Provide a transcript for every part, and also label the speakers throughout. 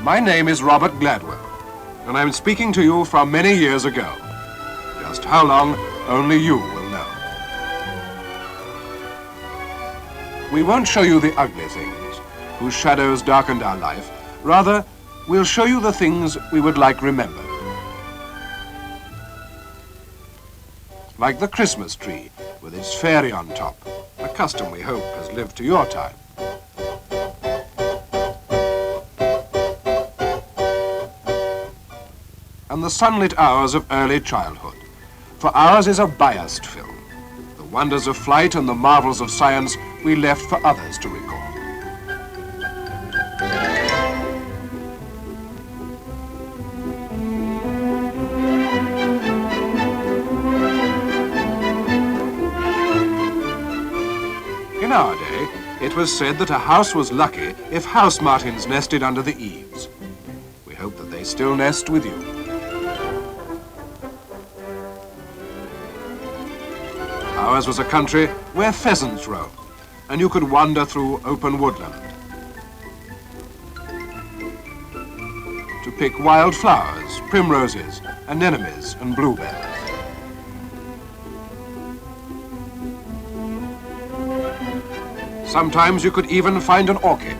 Speaker 1: My name is Robert Gladwell, and I'm speaking to you from many years ago. Just how long, only you will know. We won't show you the ugly things, whose shadows darkened our life. Rather, we'll show you the things we would like remembered. Like the Christmas tree, with its fairy on top, a custom we hope has lived to your time. And the sunlit hours of early childhood, for ours is a biased film. The wonders of flight and the marvels of science we left for others to recall. In our day, it was said that a house was lucky if house martins nested under the eaves. We hope that they still nest with you. Ours was a country where pheasants roamed, and you could wander through open woodland to pick wild flowers, primroses, anemones, and bluebells. Sometimes you could even find an orchid.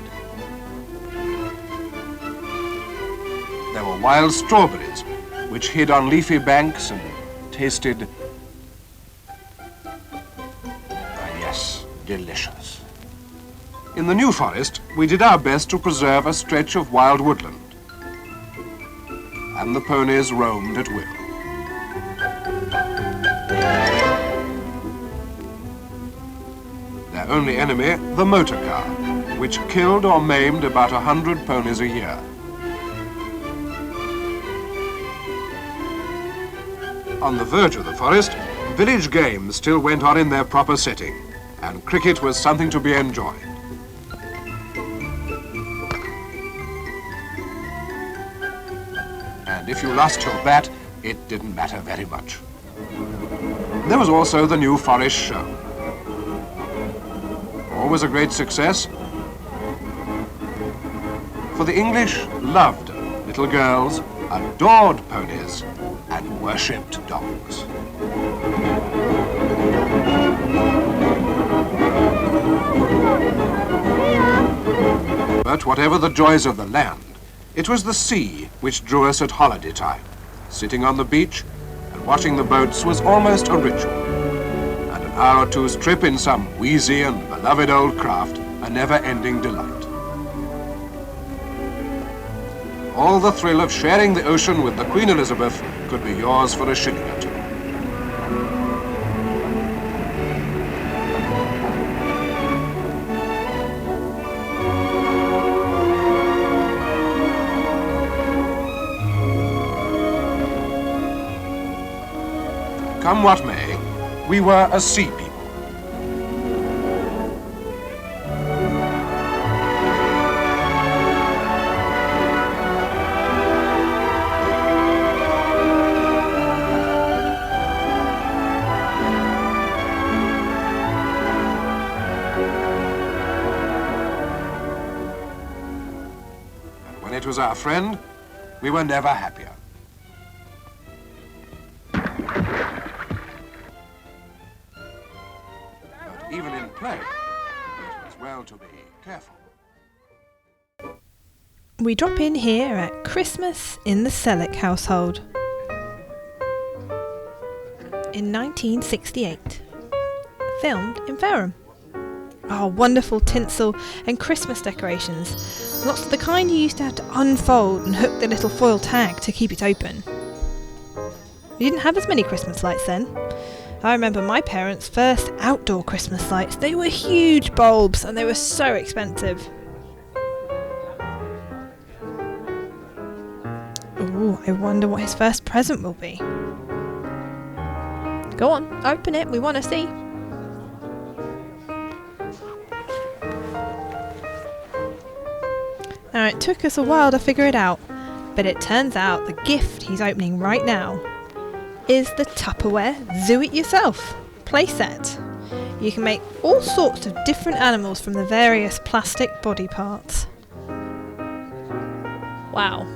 Speaker 1: There were wild strawberries, which hid on leafy banks and tasted, delicious. In the New Forest, we did our best to preserve a stretch of wild woodland, and the ponies roamed at will. Their only enemy, the motor car, which killed or maimed about 100 ponies a year. On the verge of the forest, village games still went on in their proper setting, and cricket was something to be enjoyed. And if you lost your bat, it didn't matter very much. There was also the New Forest Show. Always a great success, for the English loved little girls, adored ponies, and worshipped dogs. But whatever the joys of the land, it was the sea which drew us at holiday time. Sitting on the beach and watching the boats was almost a ritual, and an hour or two's trip in some wheezy and beloved old craft a never-ending delight. All the thrill of sharing the ocean with the Queen Elizabeth could be yours for a shilling or two. Come what may, we were a sea people. And when it was our friend, we were never happier. Even in play, it was well to be careful.
Speaker 2: We drop in here at Christmas in the Selleck household. In 1968. Filmed in Fareham. Oh, wonderful tinsel and Christmas decorations. Lots of the kind you used to have to unfold and hook the little foil tag to keep it open. We didn't have as many Christmas lights then. I remember my parents' first outdoor Christmas lights. They were huge bulbs and they were so expensive. Ooh, I wonder what his first present will be. Go on, open it, we want to see. Now, it took us a while to figure it out, but it turns out the gift he's opening right now is the Tupperware Do It Yourself playset. You can make all sorts of different animals from the various plastic body parts. Wow.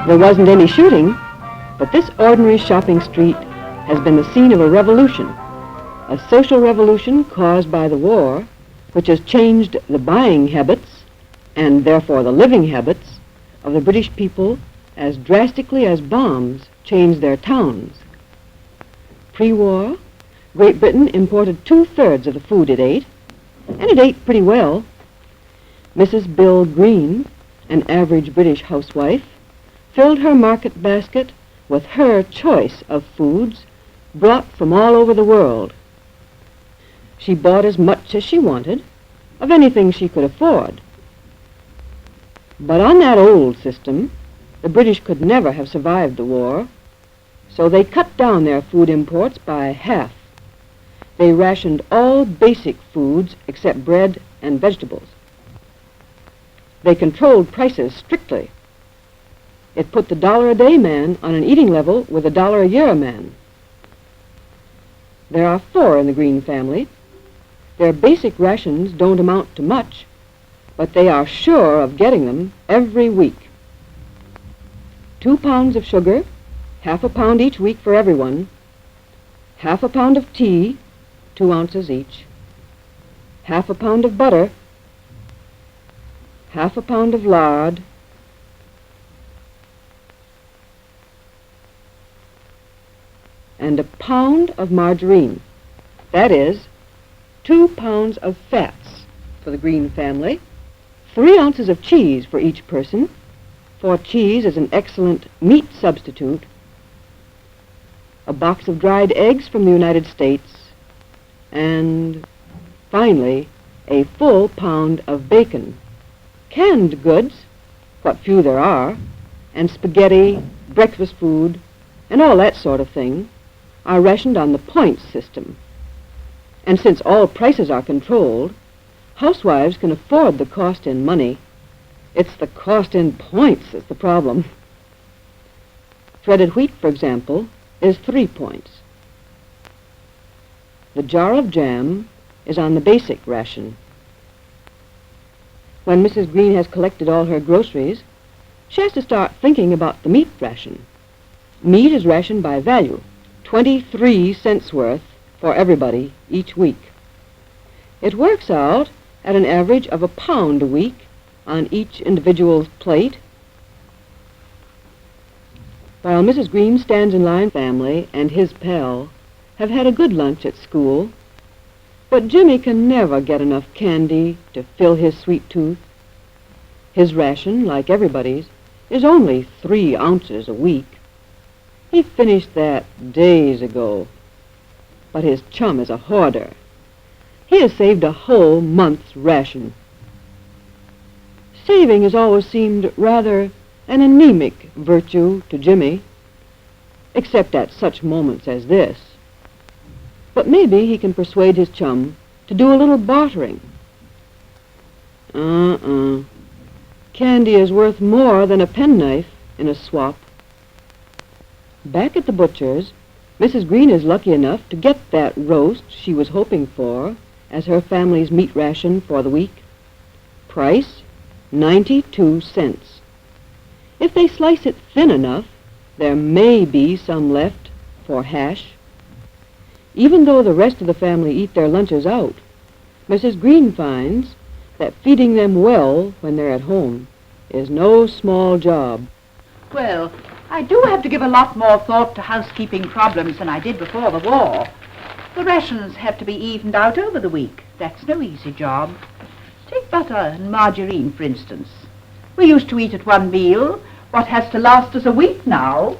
Speaker 3: There wasn't any shooting, but this ordinary shopping street has been the scene of a revolution, a social revolution caused by the war, which has changed the buying habits, and therefore the living habits, of the British people as drastically as bombs changed their towns. Pre-war, Great Britain imported 2/3 of the food it ate, and it ate pretty well. Mrs. Bill Green, an average British housewife, filled her market basket with her choice of foods brought from all over the world. She bought as much as she wanted of anything she could afford. But on that old system, the British could never have survived the war, so they cut down their food imports by half. They rationed all basic foods except bread and vegetables. They controlled prices strictly. It put the $1-a-day man on an eating level with a $1-a-year man. There are 4 in the Green family. Their basic rations don't amount to much, but they are sure of getting them every week. 2 pounds of sugar, half a pound each week for everyone, half a pound of tea, 2 ounces each, half a pound of butter, half a pound of lard, and a pound of margarine. That is, 2 pounds of fats for the Green family, 3 ounces of cheese for each person, for cheese is an excellent meat substitute, a box of dried eggs from the United States, and finally, a full pound of bacon. Canned goods, what few there are, and spaghetti, breakfast food, and all that sort of thing, are rationed on the points system. And since all prices are controlled, housewives can afford the cost in money. It's the cost in points that's the problem. Threaded wheat, for example, is 3 points. The jar of jam is on the basic ration. When Mrs. Green has collected all her groceries, she has to start thinking about the meat ration. Meat is rationed by value, 23 cents worth for everybody each week. It works out at an average of £1 a week on each individual's plate. While Mrs. Green stands in line, family and his pal have had a good lunch at school, but Jimmy can never get enough candy to fill his sweet tooth. His ration, like everybody's, is only 3 ounces a week. He finished that days ago. But his chum is a hoarder. He has saved a whole month's ration. Saving has always seemed rather an anemic virtue to Jimmy, except at such moments as this. But maybe he can persuade his chum to do a little bartering. Candy is worth more than a penknife in a swap. Back at the butcher's, Mrs. Green is lucky enough to get that roast she was hoping for as her family's meat ration for the week. Price, 92 cents. If they slice it thin enough, there may be some left for hash. Even though the rest of the family eat their lunches out, Mrs. Green finds that feeding them well when they're at home is no small job.
Speaker 4: Well, I do have to give a lot more thought to housekeeping problems than I did before the war. The rations have to be evened out over the week. That's no easy job. Take butter and margarine, for instance. We used to eat at one meal what has to last us a week now.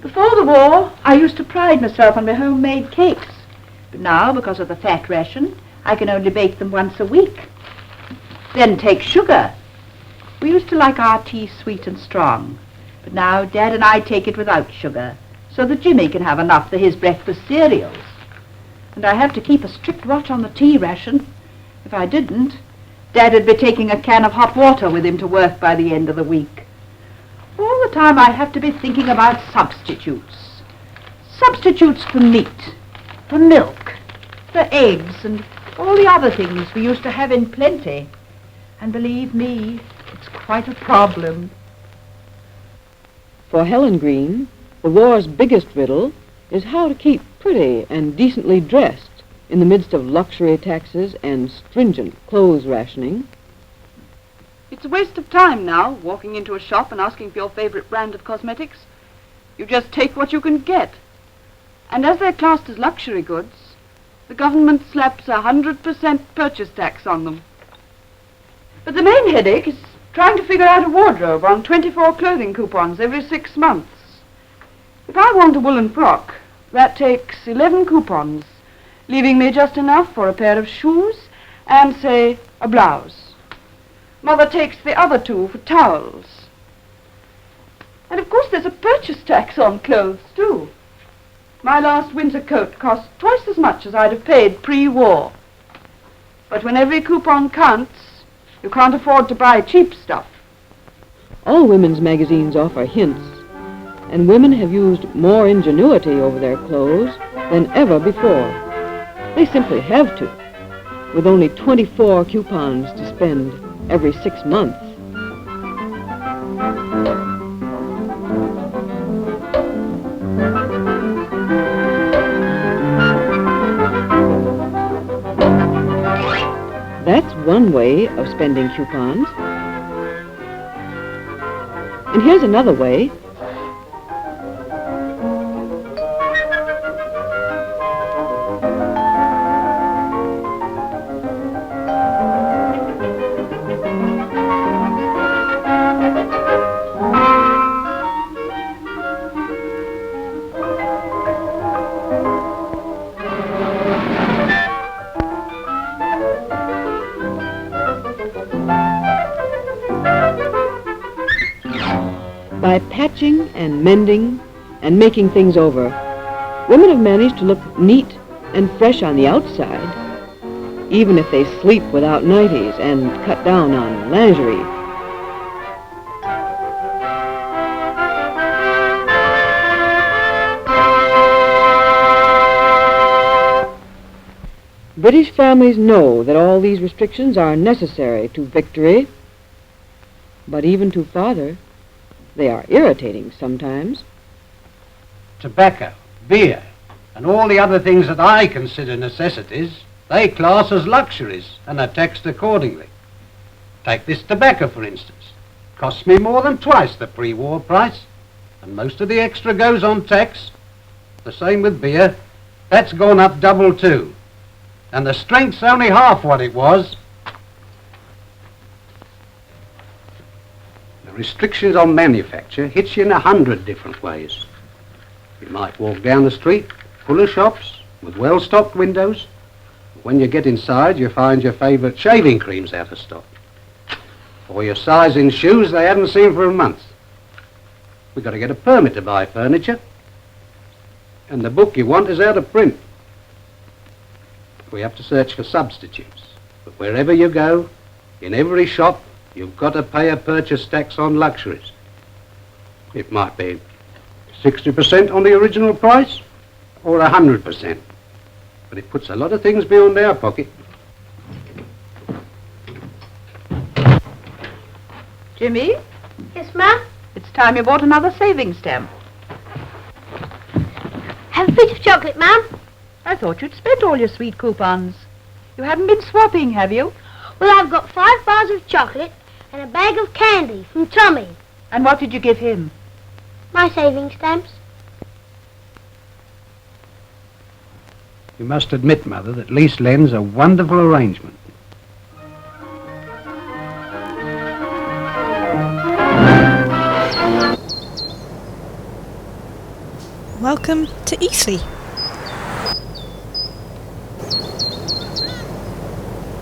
Speaker 4: Before the war, I used to pride myself on my homemade cakes. But now, because of the fat ration, I can only bake them once a week. Then take sugar. We used to like our tea sweet and strong. But now Dad and I take it without sugar, so that Jimmy can have enough for his breakfast cereals. And I have to keep a strict watch on the tea ration. If I didn't, Dad'd be taking a can of hot water with him to work by the end of the week. All the time I have to be thinking about substitutes. Substitutes for meat, for milk, for eggs, and all the other things we used to have in plenty. And believe me, it's quite a problem.
Speaker 3: For Helen Green, the war's biggest riddle is how to keep pretty and decently dressed in the midst of luxury taxes and stringent clothes rationing.
Speaker 5: It's a waste of time now, walking into a shop and asking for your favorite brand of cosmetics. You just take what you can get. And as they're classed as luxury goods, the government slaps 100% purchase tax on them. But the main headache is trying to figure out a wardrobe on 24 clothing coupons every 6 months. If I want a woolen frock, that takes 11 coupons, leaving me just enough for a pair of shoes and, say, a blouse. Mother takes the other 2 for towels. And of course there's a purchase tax on clothes, too. My last winter coat cost twice as much as I'd have paid pre-war. But when every coupon counts, you can't afford to buy cheap stuff.
Speaker 3: All women's magazines offer hints, and women have used more ingenuity over their clothes than ever before. They simply have to. with only 24 coupons to spend every 6 months. That's one way of spending coupons. And here's another way. By patching and mending and making things over, women have managed to look neat and fresh on the outside, even if they sleep without nighties and cut down on lingerie. British families know that all these restrictions are necessary to victory, but even to father, they are irritating sometimes.
Speaker 6: Tobacco, beer, and all the other things that I consider necessities, they class as luxuries and are taxed accordingly. Take this tobacco, for instance. Costs me more than twice the pre-war price, and most of the extra goes on tax. The same with beer. That's gone up double too. And the strength's only half what it was. Restrictions on manufacture hits you in 100 different ways. You might walk down the street full of shops with well-stocked windows. When you get inside, you find your favourite shaving creams out of stock. Or your size in shoes they hadn't seen for a month. We've got to get a permit to buy furniture. And the book you want is out of print. We have to search for substitutes. But wherever you go, in every shop, you've got to pay a purchase tax on luxuries. It might be 60% on the original price or 100%. But it puts a lot of things beyond our pocket.
Speaker 4: Jimmy,
Speaker 7: Yes, ma'am?
Speaker 4: it's time you bought another savings stamp.
Speaker 7: Have a bit of chocolate, ma'am?
Speaker 4: I thought you'd spent all your sweet coupons. You haven't been swapping, have you?
Speaker 7: Well, I've got 5 bars of chocolate and a bag of candy from Tommy.
Speaker 4: And what did you give him?
Speaker 7: My savings stamps.
Speaker 6: You must admit, Mother, that lease lend's a wonderful arrangement.
Speaker 2: Welcome to Eastleigh.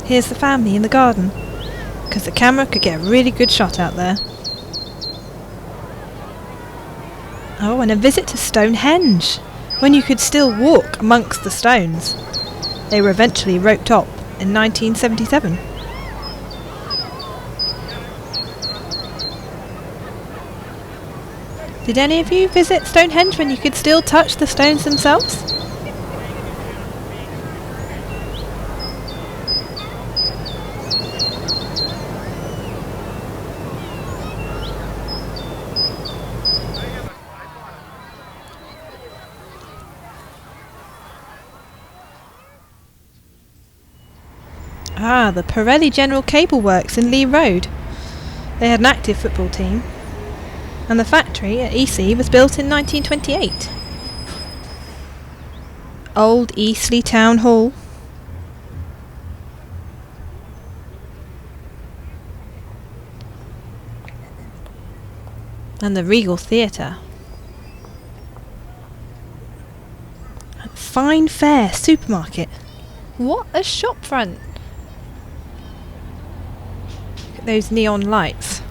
Speaker 2: Here's the family in the garden, because the camera could get a really good shot out there. Oh, and a visit to Stonehenge, when you could still walk amongst the stones. They were eventually roped up in 1977. Did any of you visit Stonehenge when you could still touch the stones themselves? Ah, the Pirelli General Cable Works in Lee Road. They had an active football team, and the factory at Eastleigh was built in 1928. Old Eastleigh Town Hall. And the Regal Theatre. Fine Fair Supermarket. What a shop front! Look at those neon lights.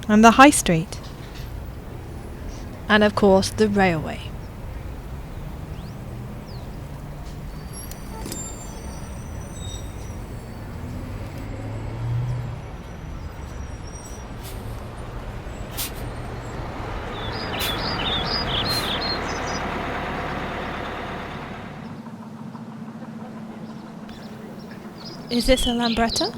Speaker 2: And the High Street. And of course the railway. Is this a lambretta?